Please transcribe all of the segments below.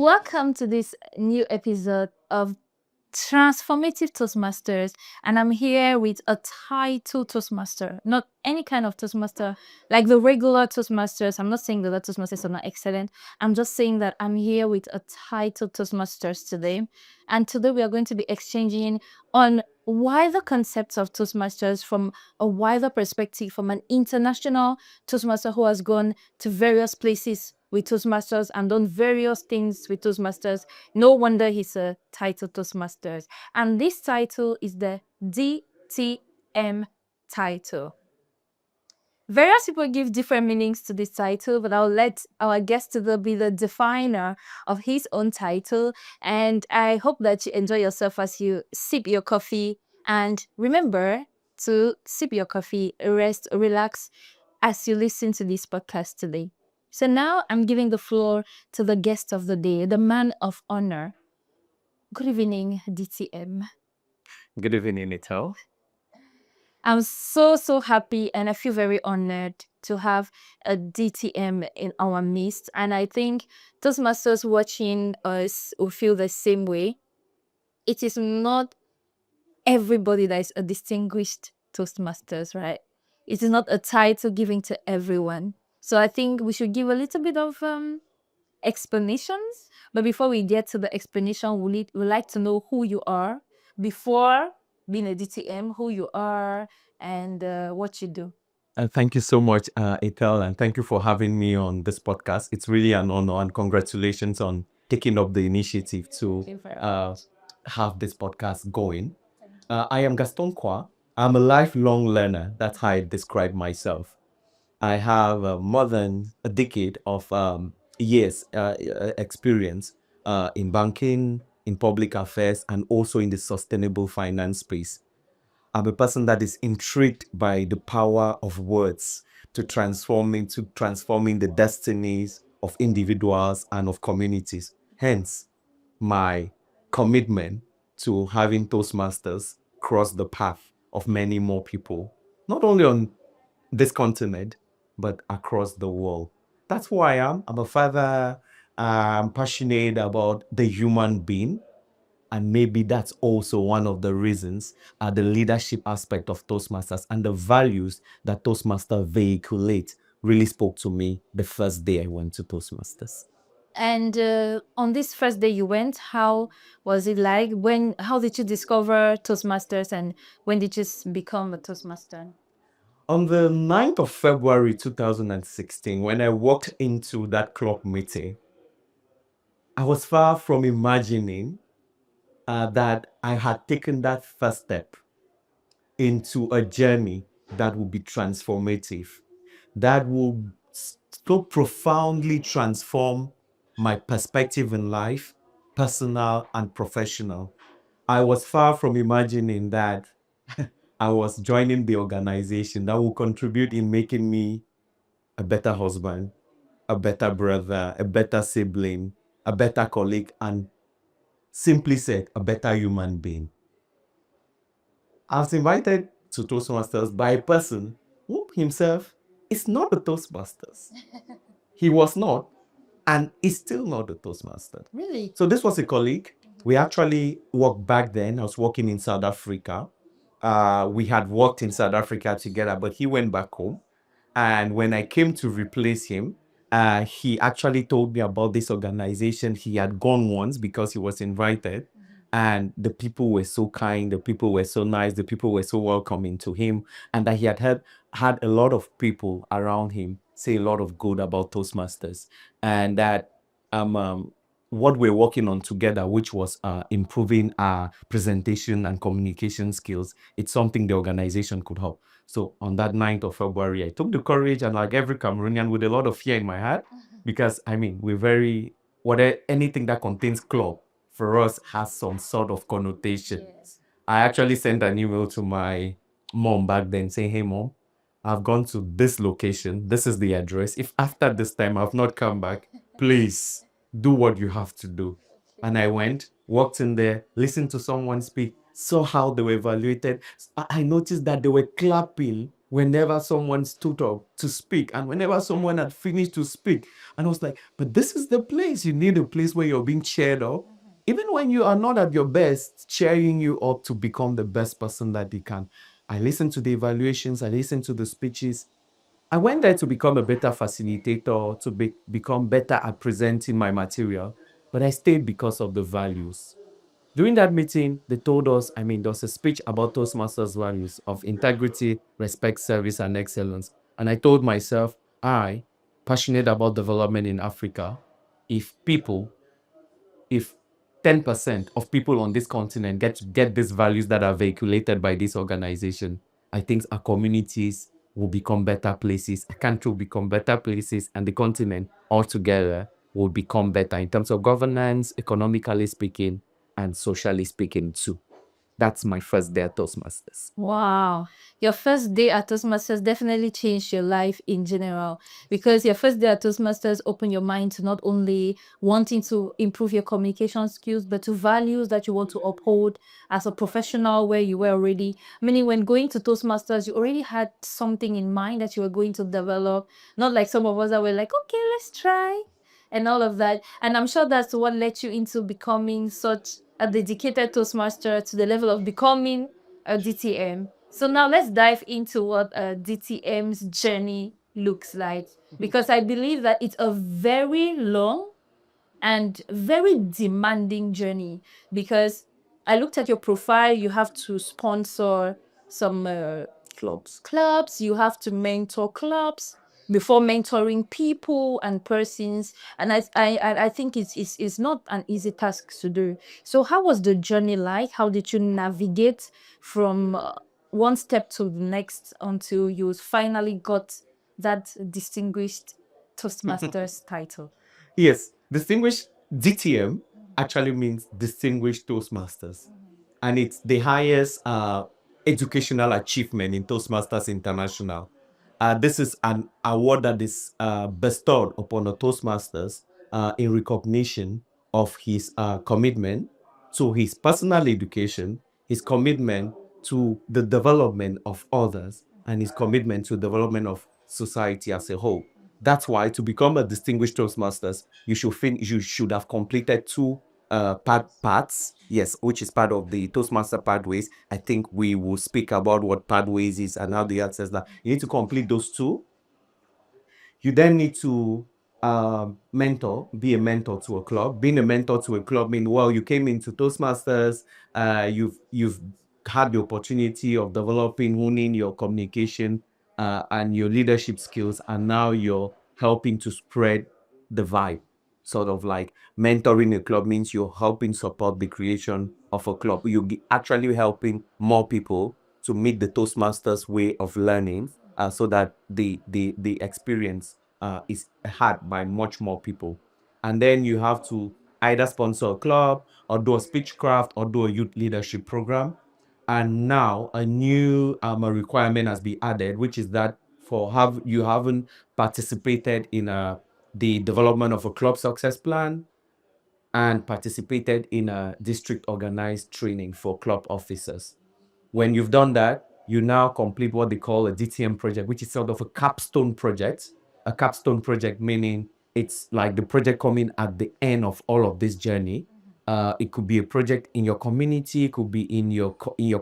Welcome to this new episode of Transformative Toastmasters. And I'm here with a title Toastmaster, not any kind of Toastmaster, like the regular Toastmasters. I'm not saying that the Toastmasters are not excellent. I'm just saying that I'm here with a title Toastmasters today. And today we are going to be exchanging on wider concepts of Toastmasters from a wider perspective, from an international Toastmaster who has gone to various places with Toastmasters and done various things with Toastmasters. No wonder he's a title Toastmasters. And this title is the DTM title. Various people give different meanings to this title, but I'll let our guest today be the definer of his own title. And I hope that you enjoy yourself as you sip your coffee. And remember to sip your coffee, rest, relax as you listen to this podcast today. So now I'm giving the floor to the guest of the day, the man of honor. Good evening, DTM. Good evening, Ito. I'm so happy and I feel very honored to have a DTM in our midst. And I think Toastmasters watching us will feel the same way. It is not everybody that is a distinguished Toastmasters, right? It is not a title given to everyone. So I think we should give a little bit of explanations. But before we get to the explanation, we'd like to know who you are before being a DTM, who you are, and what you do. Thank you so much, Ethel, and thank you for having me on this podcast. It's really an honor, and congratulations on taking up the initiative to Thank you very have this podcast going. I am Gaston KWA. I'm a lifelong learner. That's how I describe myself. I have more than a decade of years experience in banking, in public affairs, and also in the sustainable finance space. I'm a person that is intrigued by the power of words to transforming the destinies of individuals and of communities. Hence, my commitment to having Toastmasters cross the path of many more people, not only on this continent, but across the world. That's who I am. I'm a father. I'm passionate about the human being. And maybe that's also one of the reasons the leadership aspect of Toastmasters and the values that Toastmaster vehiculate really spoke to me the first day I went to Toastmasters. And on this first day you went, how was it like? How did you discover Toastmasters and when did you become a Toastmaster? On the 9th of February 2016, when I walked into that club meeting, I was far from imagining that I had taken that first step into a journey that will be transformative, that will so profoundly transform my perspective in life, personal and professional. I was far from imagining that I was joining the organization that will contribute in making me a better husband, a better brother, a better sibling, a better colleague, and simply said, a better human being. I was invited to Toastmasters by a person who himself is not a Toastmasters. He was not, and is still not a Toastmaster. Really? So this was a colleague. We actually worked back then. I was working in South Africa. We had worked in South Africa together, but he went back home. And when I came to replace him, he actually told me about this organization. He had gone once because he was invited. And the people were so kind, the people were so nice, the people were so welcoming to him, and that he had a lot of people around him say a lot of good about Toastmasters, and that what we're working on together, which was improving our presentation and communication skills, it's something the organization could help. So on that 9th of February, I took the courage, and like every Cameroonian, with a lot of fear in my heart, because I mean, anything that contains club for us has some sort of connotation. Yes. I actually sent an email to my mom back then saying, hey mom, I've gone to this location. This is the address. If after this time I've not come back, please do what you have to do. And I went, walked in there, listened to someone speak, saw how they were evaluated. I noticed that they were clapping whenever someone stood up to speak and whenever someone had finished to speak. And I was like, but this is the place. You need a place where you're being cheered up. Even when you are not at your best, cheering you up to become the best person that you can. I listened to the evaluations, I listened to the speeches. I went there to become a better facilitator, to become better at presenting my material, but I stayed because of the values. During that meeting, they told us, there was a speech about Toastmasters values of integrity, respect, service, and excellence. And I told myself, passionate about development in Africa, if people, if 10% of people on this continent get these values that are vehiculated by this organization, I think our communities will become better places, our country will become better places, and the continent altogether will become better in terms of governance, economically speaking, and socially speaking too. That's my first day at Toastmasters. Wow. Your first day at Toastmasters definitely changed your life in general, because your first day at Toastmasters opened your mind to not only wanting to improve your communication skills, but to values that you want to uphold as a professional where you were already. Meaning, when going to Toastmasters, you already had something in mind that you were going to develop. Not like some of us that were like, okay, let's try, and all of that. And I'm sure that's what led you into becoming such a dedicated Toastmaster to the level of becoming a DTM. So now let's dive into what a DTM's journey looks like, because I believe that it's a very long and very demanding journey, because I looked at your profile. You have to sponsor some clubs, you have to mentor clubs before mentoring people and persons, and I think it's not an easy task to do. So how was the journey like? How did you navigate from one step to the next until you finally got that distinguished Toastmasters title? Yes, distinguished DTM actually means Distinguished Toastmasters. And it's the highest educational achievement in Toastmasters International. This is an award that is bestowed upon the Toastmasters in recognition of his commitment to his personal education, his commitment to the development of others, and his commitment to the development of society as a whole. That's why to become a distinguished Toastmasters, you should have completed two parts, yes, which is part of the Toastmaster pathways. I think we will speak about what pathways is and how the access that. You need to complete those two. You then need to be a mentor to a club. Being a mentor to a club means, well, you came into Toastmasters, you've had the opportunity of developing, honing your communication and your leadership skills, and now you're helping to spread the vibe. Sort of like mentoring a club means you're helping support the creation of a club. You're actually helping more people to meet the Toastmasters way of learning, so that the experience is had by much more people. And then you have to either sponsor a club or do a speechcraft or do a youth leadership program. And now a new a requirement has been added, which is that you haven't participated in the development of a club success plan and participated in a district organized training for club officers. When you've done that, you now complete what they call a DTM project, which is sort of a capstone project. A capstone project meaning it's like the project coming at the end of all of this journey. It could be a project in your community, it could be in your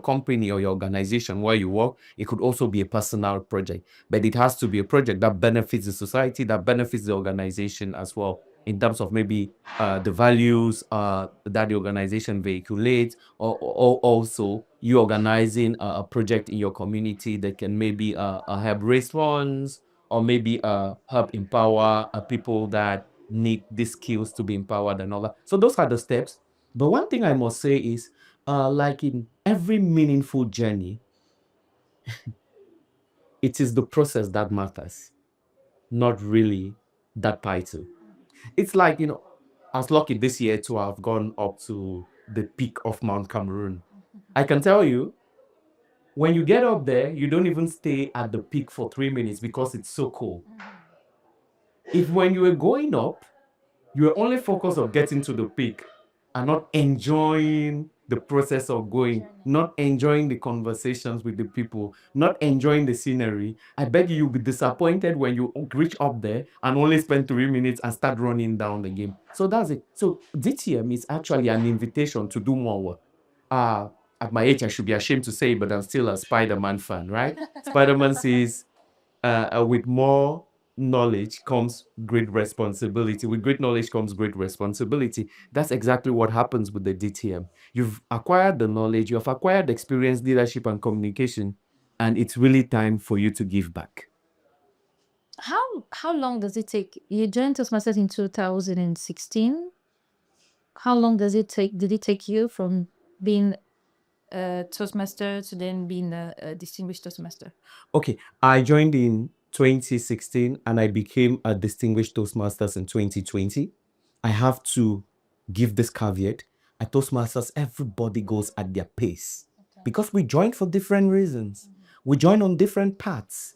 company or your organization where you work. It could also be a personal project, but it has to be a project that benefits the society, that benefits the organization as well, in terms of maybe the values that the organization vehiculates, or also you organizing a project in your community that can maybe help raise funds, or maybe help empower people that need these skills to be empowered and all that. So those are the steps. But one thing I must say is, like in every meaningful journey, it is the process that matters, not really that title. It's like, I was lucky this year to have gone up to the peak of Mount Cameroon. I can tell you, when you get up there, you don't even stay at the peak for 3 minutes because it's so cool. If when you were going up, you were only focused on getting to the peak and not enjoying the process of going, not enjoying the conversations with the people, not enjoying the scenery, I bet you'll be disappointed when you reach up there and only spend 3 minutes and start running down the game. So that's it. So DTM is actually an invitation to do more work. Uh, at my age, I should be ashamed to say, but I'm still a Spider-Man fan, right? Spider-Man says, with more knowledge comes great responsibility. With great knowledge comes great responsibility. That's exactly what happens with the DTM. You've acquired the knowledge, you've acquired experience, leadership, and communication, and it's really time for you to give back. How long does it take? You joined Toastmasters in 2016. How long does it take? Did it take you from being a Toastmaster to then being a distinguished Toastmaster? Okay, I joined in 2016 and I became a distinguished Toastmasters in 2020. I have to give this caveat. At Toastmasters, everybody goes at their pace because we joined for different reasons. We join on different paths.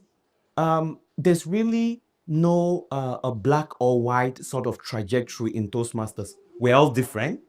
There's really no a black or white sort of trajectory in Toastmasters. We're all different.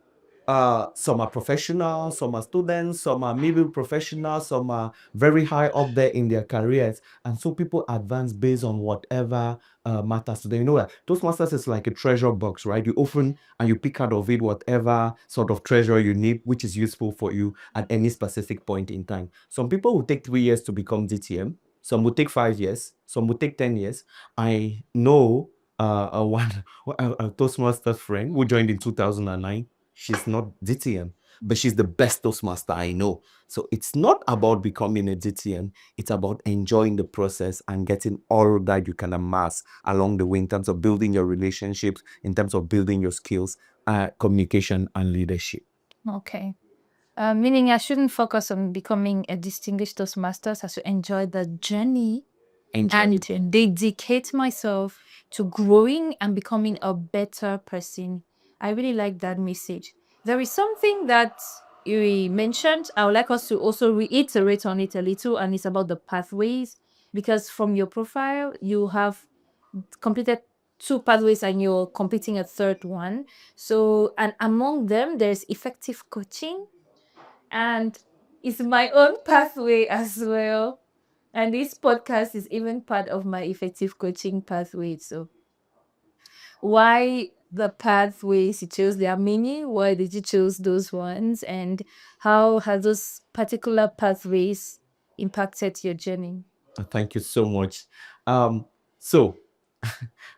Some are professional, some are students, some are middle professionals, some are very high up there in their careers. And so people advance based on whatever matters to them. You know that Toastmasters is like a treasure box, right? You open and you pick out of it whatever sort of treasure you need, which is useful for you at any specific point in time. Some people will take 3 years to become DTM. Some will take 5 years. Some will take 10 years. I know a Toastmaster friend who joined in 2009. She's not DTM, but she's the best Toastmaster I know. So it's not about becoming a DTM. It's about enjoying the process and getting all that you can amass along the way in terms of building your relationships, in terms of building your skills, communication, and leadership. Okay. Meaning I shouldn't focus on becoming a distinguished Toastmasters. I should enjoy the journey and dedicate myself to growing and becoming a better person. I really like that message. There is something that you mentioned. I would like us to also reiterate on it a little, and it's about the pathways. Because from your profile, you have completed 2 pathways and you're completing a third one. So, and among them, there's effective coaching, and it's my own pathway as well. And this podcast is even part of my effective coaching pathway. So, why the pathways you chose? There are many. Why did you choose those ones? And how has those particular pathways impacted your journey? Thank you so much. So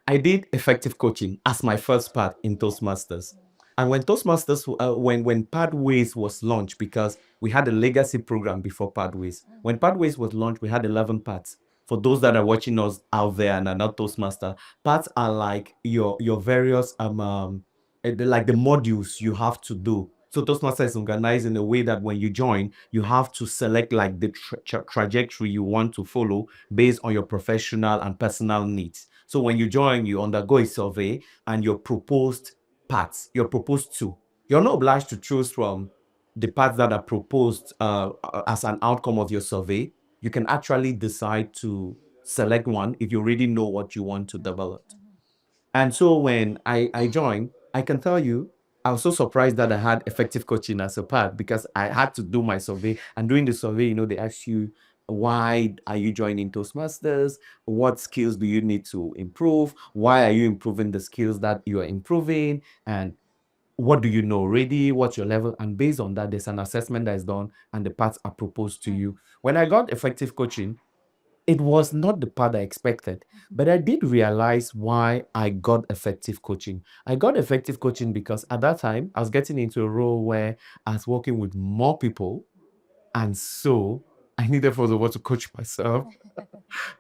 I did effective coaching as my first part in Toastmasters. And when Toastmasters, when Pathways was launched, because we had a legacy program before Pathways. When Pathways was launched, we had 11 parts. For those that are watching us out there and are not Toastmaster, parts are like your various like the modules you have to do. So Toastmaster is organized in a way that when you join, you have to select like the trajectory you want to follow based on your professional and personal needs. So when you join, you undergo a survey and your proposed parts, you're proposed to. You're not obliged to choose from the parts that are proposed as an outcome of your survey. You can actually decide to select one if you already know what you want to develop. And so when I joined, I can tell you, I was so surprised that I had effective coaching as a part because I had to do my survey. And during the survey, they ask you, why are you joining Toastmasters? What skills do you need to improve? Why are you improving the skills that you are improving? And what do you know already? What's your level? And based on that, there's an assessment that is done and the parts are proposed to you. When I got effective coaching, it was not the part I expected, but I did realize why I got effective coaching. I got effective coaching because at that time I was getting into a role where I was working with more people, and so I needed for the word to coach myself.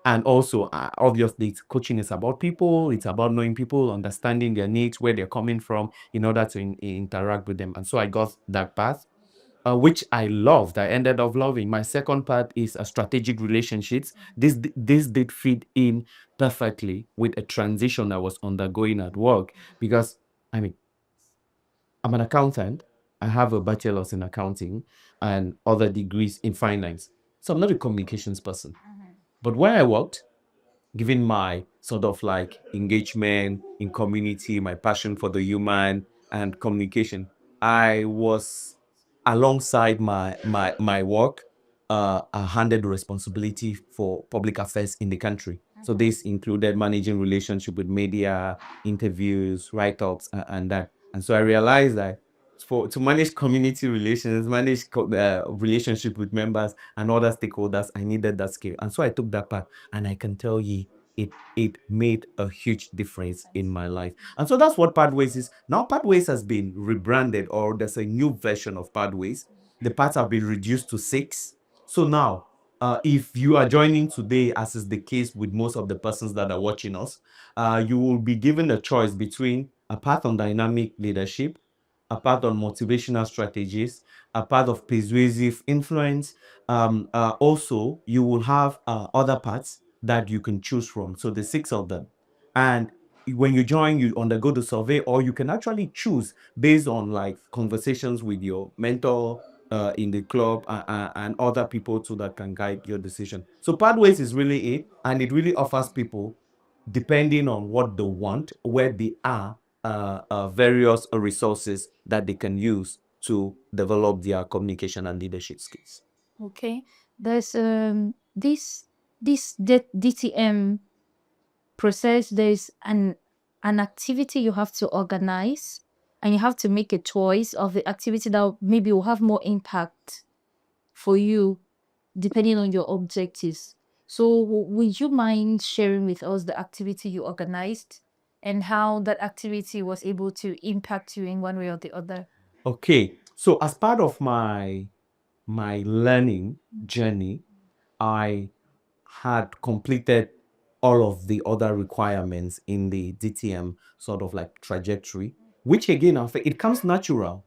And also, obviously, coaching is about people. It's about knowing people, understanding their needs, where they're coming from, in order to interact with them. And so I got that path, which I loved. I ended up loving. My second part is strategic relationships. This did fit in perfectly with a transition I was undergoing at work because, I mean, I'm an accountant. I have a bachelor's in accounting and other degrees in finance. So I'm not a communications person. But where I worked, given my sort of like engagement in community, my passion for the human and communication, I was alongside my work, I handled the responsibility for public affairs in the country. So this included managing relationship with media, interviews, write-ups, and that. And so I realized that to manage community relations, manage relationship with members and other stakeholders, I needed that skill. And so I took that path, and I can tell you, it made a huge difference in my life. And so that's what Pathways is. Now Pathways has been rebranded, or there's a new version of Pathways. The paths have been reduced to 6. So now, if you are joining today, as is the case with most of the persons that are watching us, you will be given a choice between a path on dynamic leadership, a path on motivational strategies, a path of persuasive influence. Also, you will have other paths that you can choose from. So the 6 of them. And when you join, you undergo the survey, or you can actually choose based on like conversations with your mentor in the club, and other people too that can guide your decision. So Pathways is really it, and it really offers people, depending on what they want, where they are, various resources that they can use to develop their communication and leadership skills. Okay. There's this DTM process. There's an activity you have to organize, and you have to make a choice of the activity that maybe will have more impact for you depending on your objectives. So would you mind sharing with us the activity you organized and how that activity was able to impact you in one way or the other? Okay, so as part of my learning journey, I had completed all of the other requirements in the DTM sort of like trajectory, which again, it comes natural.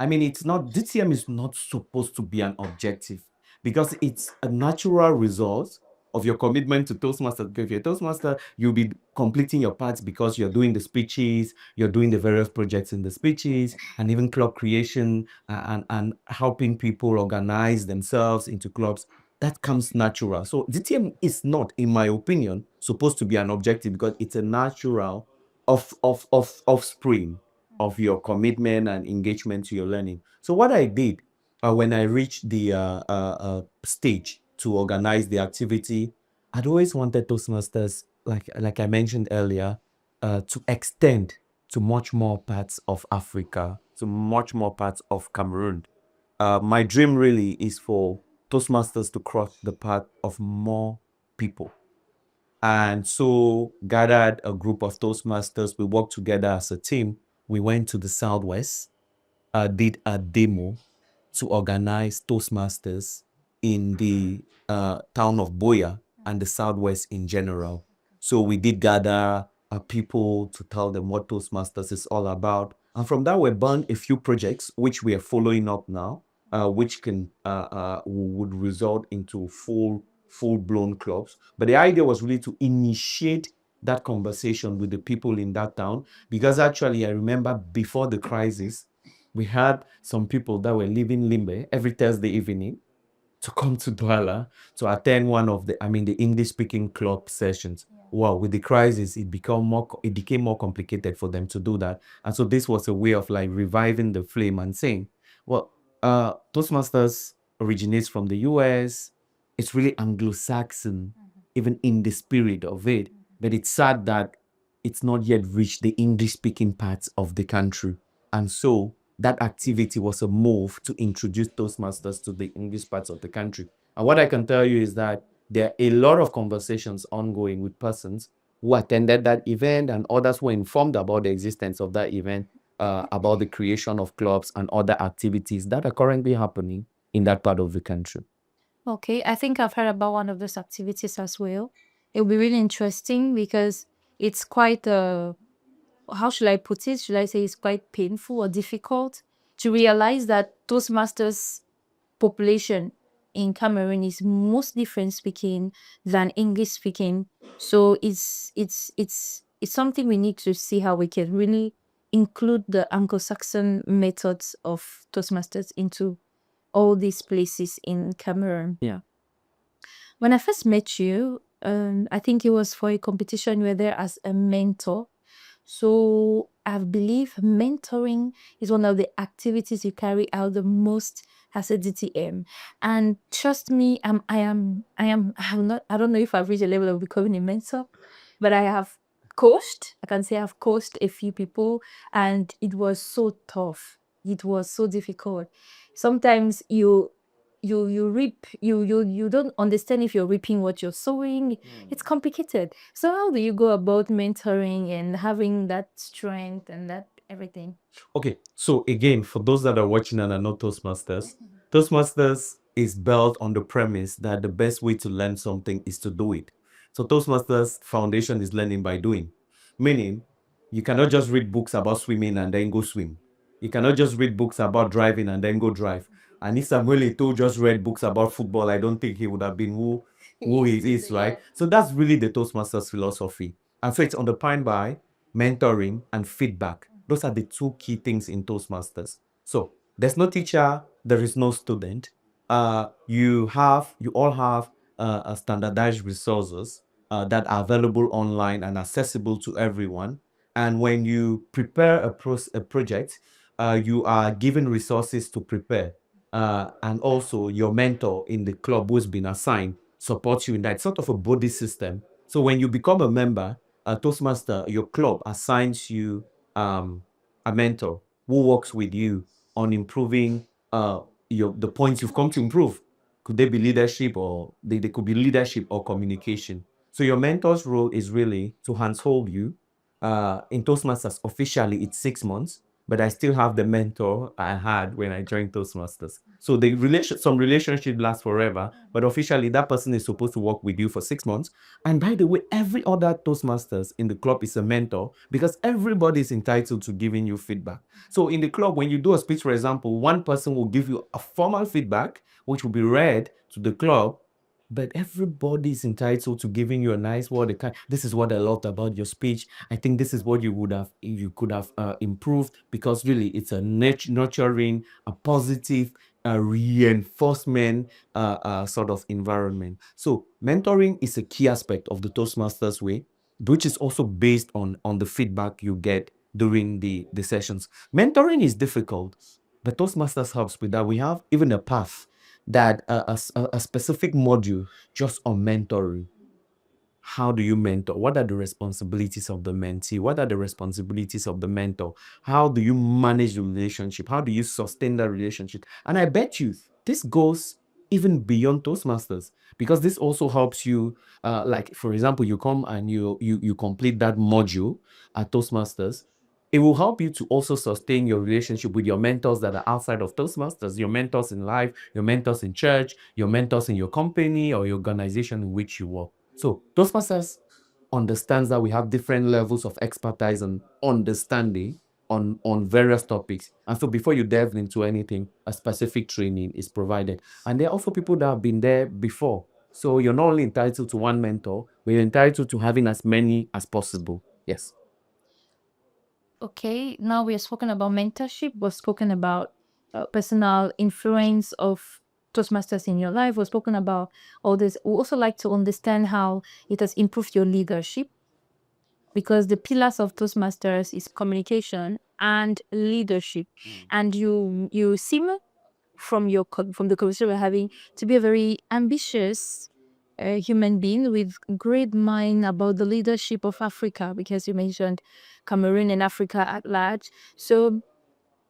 I mean, it's not, DTM is not supposed to be an objective, because it's a natural result of your commitment to Toastmasters. Because if you're a Toastmaster, you'll be completing your parts because you're doing the speeches, you're doing the various projects in the speeches, and even club creation, and helping people organize themselves into clubs. That comes natural. So DTM is not, in my opinion, supposed to be an objective, because it's a natural offspring of your commitment and engagement to your learning. So what I did, when I reached the stage to organize the activity, I'd always wanted Toastmasters, like I mentioned earlier, to extend to much more parts of Africa, to much more parts of Cameroon. My dream really is for Toastmasters to cross the path of more people. And so gathered a group of Toastmasters. We worked together as a team. We went to the Southwest, did a demo to organize Toastmasters in the town of Boya and the Southwest in general. So we did gather people to tell them what Toastmasters is all about. And from that, we born a few projects, which we are following up now, which would result into full-blown clubs. But the idea was really to initiate that conversation with the people in that town, because actually I remember before the crisis, we had some people that were leaving Limbe every Thursday evening to come to Douala to attend one of the English speaking club sessions. Wow, with the crisis, it became more complicated for them to do that. And so this was a way of like reviving the flame and saying, well, Toastmasters originates from the US. It's really Anglo-Saxon, even in the spirit of it. But it's sad that it's not yet reached the English speaking parts of the country. And so that activity was a move to introduce Toastmasters to the English parts of the country. And what I can tell you is that there are a lot of conversations ongoing with persons who attended that event, and others were informed about the existence of that event, about the creation of clubs and other activities that are currently happening in that part of the country. Okay, I think I've heard about one of those activities as well. It will be really interesting because it's quite how should I put it? Should I say it's quite painful or difficult to realize that Toastmasters population in Cameroon is mostly French speaking than English speaking. So it's something we need to see how we can really include the Anglo-Saxon methods of Toastmasters into all these places in Cameroon. Yeah. When I first met you, I think it was for a competition. You were there as a mentor. So I believe mentoring is one of the activities you carry out the most as a DTM. And trust me, I have not, I don't know if I've reached a level of becoming a mentor, but I have coached. I can say I've coached a few people, and it was so tough. It was so difficult. Sometimes you reap, you don't understand if you're reaping what you're sowing. It's complicated. So how do you go about mentoring and having that strength and that everything? Okay, so again, for those that are watching and are not Toastmasters, Toastmasters is built on the premise that the best way to learn something is to do it. So Toastmasters foundation is learning by doing, meaning you cannot just read books about swimming and then go swim. You cannot just read books about driving and then go drive. And if Samuel Eto'o just read books about football, I don't think he would have been who he is, right? So that's really the Toastmasters philosophy. And so it's underpinned by mentoring and feedback. Those are the two key things in Toastmasters. So there's no teacher, there is no student. You all have standardized resources that are available online and accessible to everyone. And when you prepare a project, you are given resources to prepare. And also your mentor in the club who's been assigned supports you in that. It's sort of a buddy system. So when you become a member, Toastmaster, your club assigns you a mentor who works with you on improving the points you've come to improve. Could they be leadership, or they could be leadership or communication? So your mentor's role is really to handhold you. In Toastmasters, officially it's 6 months, but I still have the mentor I had when I joined Toastmasters. So some relationship lasts forever, but officially that person is supposed to work with you for 6 months. And by the way, every other Toastmasters in the club is a mentor, because everybody is entitled to giving you feedback. So in the club, when you do a speech, for example, one person will give you a formal feedback, which will be read to the club, but everybody is entitled to giving you a nice word. This is what I loved about your speech. I think this is what you could have improved, because really it's a nurturing, a positive, reinforcement sort of environment. So mentoring is a key aspect of the Toastmasters way, which is also based on the feedback you get during the sessions. Mentoring is difficult, but Toastmasters helps with that. We have even a path that a specific module just on mentoring. How do you mentor? What are the responsibilities of the mentee? What are the responsibilities of the mentor? How do you manage the relationship? How do you sustain that relationship? And I bet you this goes even beyond Toastmasters, because this also helps you. Like for example, you come and you complete that module at Toastmasters. It will help you to also sustain your relationship with your mentors that are outside of Toastmasters, your mentors in life, your mentors in church, your mentors in your company or your organization in which you work. So Toastmasters understands that we have different levels of expertise and understanding on various topics. And so before you delve into anything, a specific training is provided. And there are also people that have been there before. So you're not only entitled to one mentor, but you're entitled to having as many as possible. Yes. Okay, now we have spoken about mentorship. We've spoken about personal influence of Toastmasters in your life. We've spoken about all this. We also like to understand how it has improved your leadership, because the pillars of Toastmasters is communication and leadership. And you seem from from the conversation we're having to be a very ambitious human being with great mind about the leadership of Africa, because you mentioned Cameroon and Africa at large. So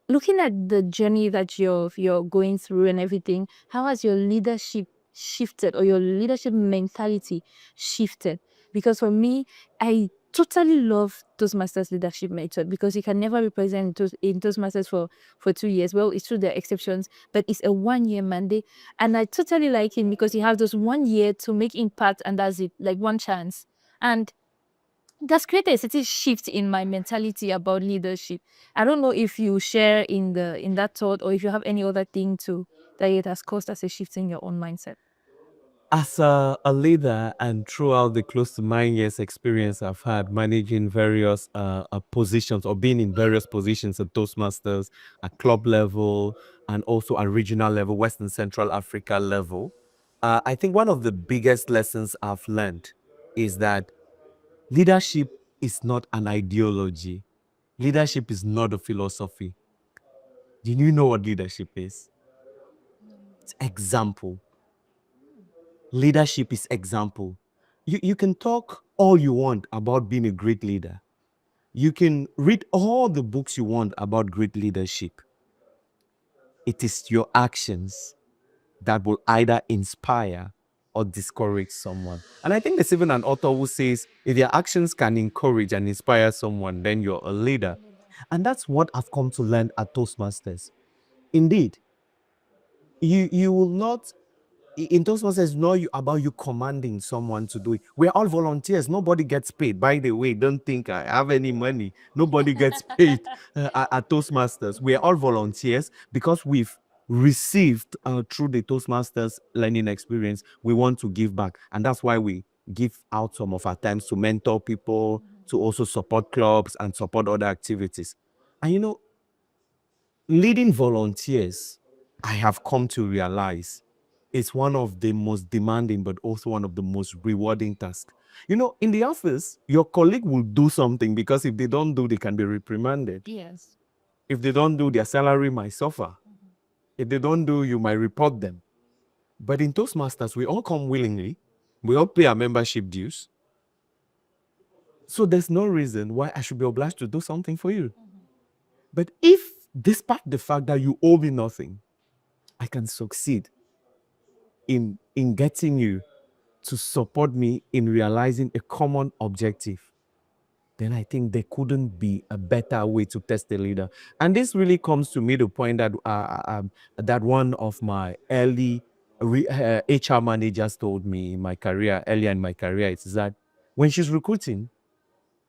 looking at the journey that you're going through and everything, how has your leadership shifted, or your leadership mentality shifted? Because for me, I totally love Toastmasters leadership method, because you can never represent in Toastmasters for 2 years. Well, it's true there are exceptions, but it's a 1 year mandate, and I totally like it because you have those 1 year to make impact, and that's it, like one chance. And that's created a certain shift in my mentality about leadership. I don't know if you share in that thought, or if you have any other thing to that it has caused as a shift in your own mindset. As a leader, and throughout the close to 9 years experience I've had managing various positions, or being in various positions at Toastmasters, at club level, and also at regional level, Western Central Africa level, I think one of the biggest lessons I've learned is that leadership is not an ideology. Leadership is not a philosophy. Do you know what leadership is? It's example. Leadership is example. You can talk all you want about being a great leader. You can read all the books you want about great leadership. It is your actions that will either inspire or discourage someone. And I think there's even an author who says if your actions can encourage and inspire someone, then you're a leader. And that's what I've come to learn at Toastmasters. Indeed, you will not in Toastmasters, it's not about you commanding someone to do it. We're all volunteers. Nobody gets paid. By the way, don't think I have any money. Nobody gets paid at Toastmasters. We're all volunteers because we've received through the Toastmasters learning experience. We want to give back. And that's why we give out some of our times to mentor people, to also support clubs and support other activities. And leading volunteers, I have come to realize it's one of the most demanding, but also one of the most rewarding tasks. In the office, your colleague will do something because if they don't do, they can be reprimanded. Yes. If they don't do, their salary might suffer. If they don't do, you might report them. But in Toastmasters, we all come willingly. We all pay our membership dues. So there's no reason why I should be obliged to do something for you. But if, despite the fact that you owe me nothing, I can succeed in getting you to support me in realizing a common objective, then I think there couldn't be a better way to test a leader. And this really comes to me the point that that one of my early HR managers told me in my career, earlier in my career, is that when she's recruiting,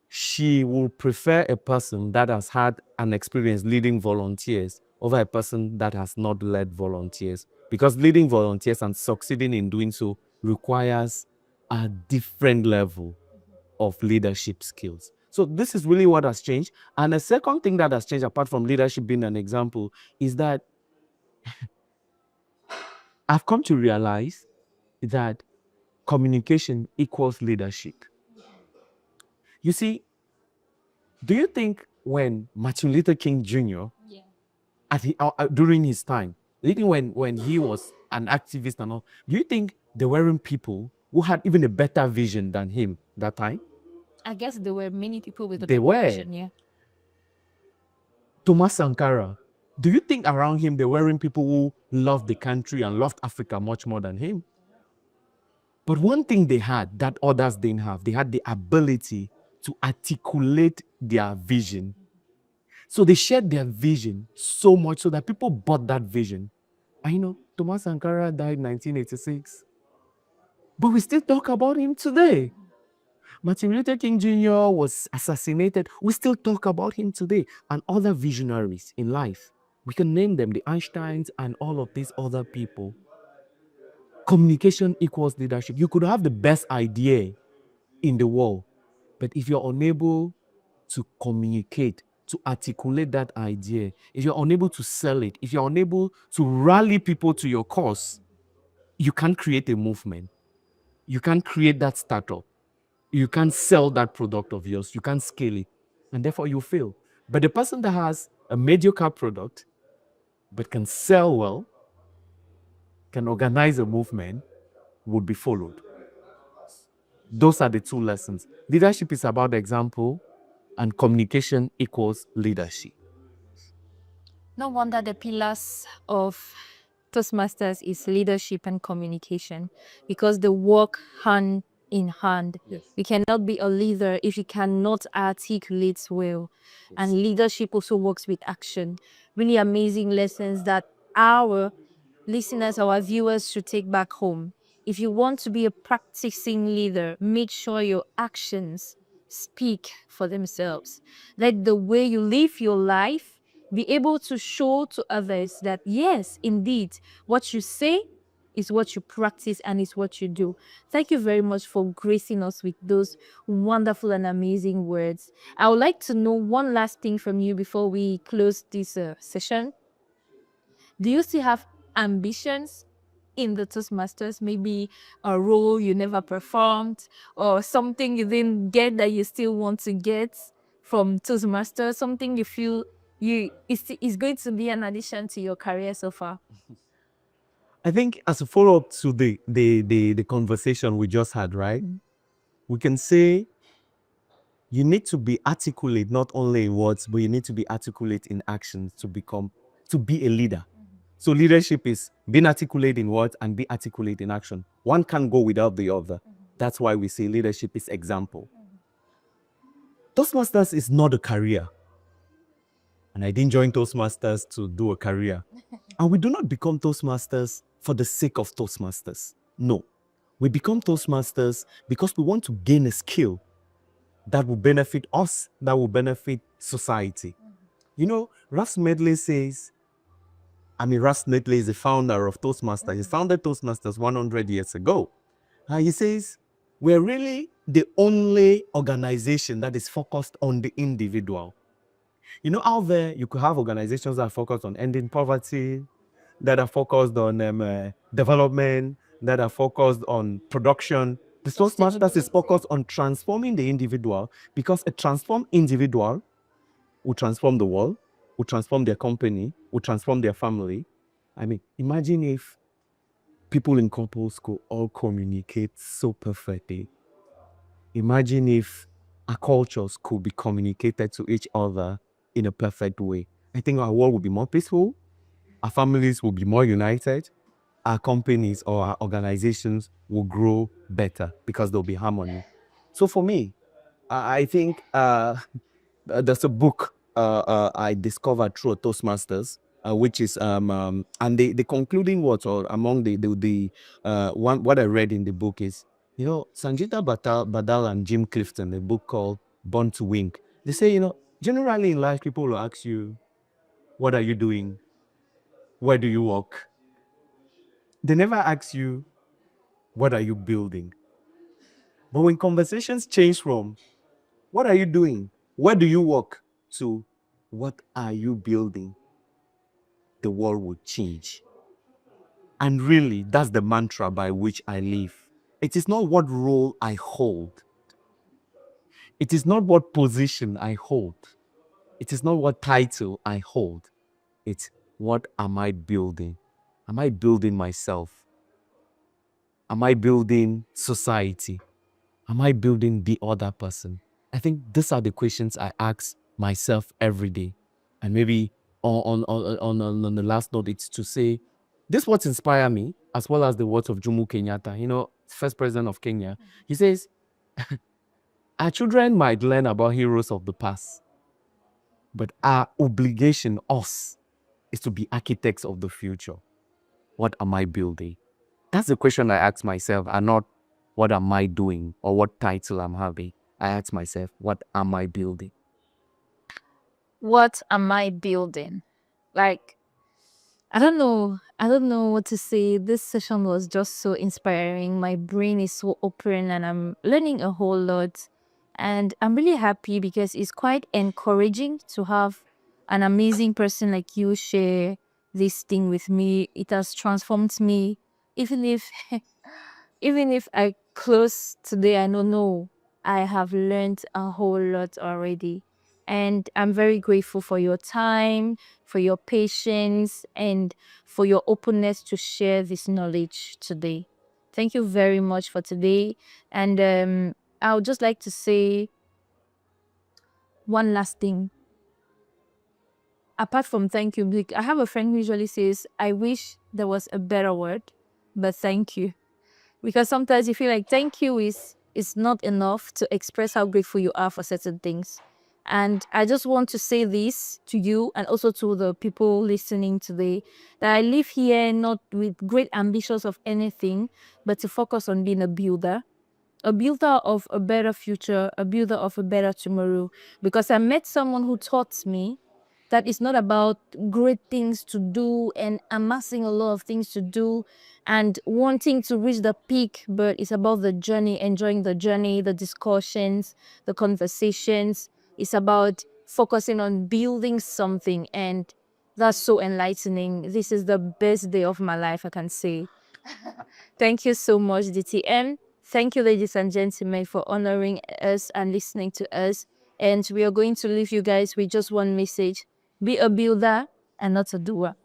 she will prefer a person that has had an experience leading volunteers over a person that has not led volunteers. Because leading volunteers and succeeding in doing so requires a different level of leadership skills. So this is really what has changed. And the second thing that has changed, apart from leadership being an example, is that I've come to realize that communication equals leadership. You see, do you think when Martin Luther King Jr., during his time, even when he was an activist and all, do you think there weren't people who had even a better vision than him that time? I guess there were many people with a They better were. vision, yeah. Thomas Sankara, do you think around him there weren't people who loved the country and loved Africa much more than him? But one thing they had that others didn't have, they had the ability to articulate their vision. So they shared their vision so much so that people bought that vision. And Thomas Sankara died in 1986. But we still talk about him today. Martin Luther King Jr. was assassinated. We still talk about him today. And other visionaries in life. We can name them, the Einsteins and all of these other people. Communication equals leadership. You could have the best idea in the world, but if you're unable to communicate, to articulate that idea, if you're unable to sell it, if you're unable to rally people to your cause, you can't create a movement. You can't create that startup. You can't sell that product of yours. You can't scale it. And therefore you fail. But the person that has a mediocre product, but can sell well, can organize a movement, would be followed. Those are the two lessons. Leadership is about example, and communication equals leadership. No wonder the pillars of Toastmasters is leadership and communication, because they work hand in hand. Yes. We cannot be a leader if you cannot articulate well. And leadership also works with action. Really amazing lessons that our listeners, our viewers should take back home. If you want to be a practicing leader, make sure your actions speak for themselves. Let the way you live your life be able to show to others that, yes, indeed, what you say is what you practice and is what you do. Thank you very much for gracing us with those wonderful and amazing words. I would like to know one last thing from you before we close this session. Do you still have ambitions in the Toastmasters? Maybe a role you never performed or something you didn't get that you still want to get from Toastmasters? Something you feel is going to be an addition to your career so far? I think as a follow-up to the conversation we just had, right? We can say you need to be articulate not only in words, but you need to be articulate in actions to be a leader. So leadership is being articulate in words and be articulate in action. One can't go without the other. That's why we say leadership is example. Toastmasters is not a career. And I didn't join Toastmasters to do a career. And we do not become Toastmasters for the sake of Toastmasters. No. We become Toastmasters because we want to gain a skill that will benefit us, that will benefit society. You know, Russ Medley says, Russ Medley is the founder of Toastmasters. He founded Toastmasters 100 years ago. He says, we're really the only organization that is focused on the individual. You know, out there, you could have organizations that are focused on ending poverty, that are focused on development, that are focused on production. The Toastmasters is focused on transforming the individual, because a transformed individual will transform the world, will transform their company, will transform their family. Imagine if people in couples could all communicate so perfectly. Imagine if our cultures could be communicated to each other in a perfect way. I think our world would be more peaceful, our families will be more united, our companies or our organizations will grow better because there'll be harmony. So for me, I think there's a book I discovered through Toastmasters, which is and the concluding words, or among the one what I read in the book is, Sanjita Badal and Jim Clifton, a book called Born to Win. They say, generally in life, people will ask you, what are you doing? Where do you work? They never ask you, what are you building? But when conversations change from, what are you doing? Where do you work? To, what are you building? The world will change. And really, that's the mantra by which I live. It is not what role I hold. It is not what position I hold. It is not what title I hold. It's, what am I building? Am I building myself? Am I building society? Am I building the other person? I think these are the questions I ask myself every day. And maybe on the last note, it's to say, this what inspire me, as well as the words of Jomo Kenyatta, first president of Kenya. He says, our children might learn about heroes of the past, but our obligation, us, is to be architects of the future. What am I building? That's the question I ask myself, and not what am I doing or what title I'm having. I ask myself, what am I building? What am I building? Like, I don't know. I don't know what to say. This session was just so inspiring. My brain is so open and I'm learning a whole lot. And I'm really happy because it's quite encouraging to have an amazing person like you share this thing with me. It has transformed me. Even if even if I close today, I don't know. I have learned a whole lot already. And I'm very grateful for your time, for your patience, and for your openness to share this knowledge today. Thank you very much for today. And I would just like to say one last thing. Apart from thank you, I have a friend who usually says, I wish there was a better word, but thank you. Because sometimes you feel like thank you is not enough to express how grateful you are for certain things. And I just want to say this to you and also to the people listening today, that I live here not with great ambitions of anything, but to focus on being a builder of a better future, a builder of a better tomorrow. Because I met someone who taught me that it's not about great things to do and amassing a lot of things to do and wanting to reach the peak, but it's about the journey, enjoying the journey, the discussions, the conversations. It's about focusing on building something, and that's so enlightening. This is the best day of my life, I can say. Thank you so much, DTM. Thank you, ladies and gentlemen, for honoring us and listening to us. And we are going to leave you guys with just one message: be a builder and not a doer.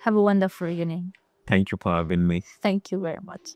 Have a wonderful evening. Thank you for having me. Thank you very much.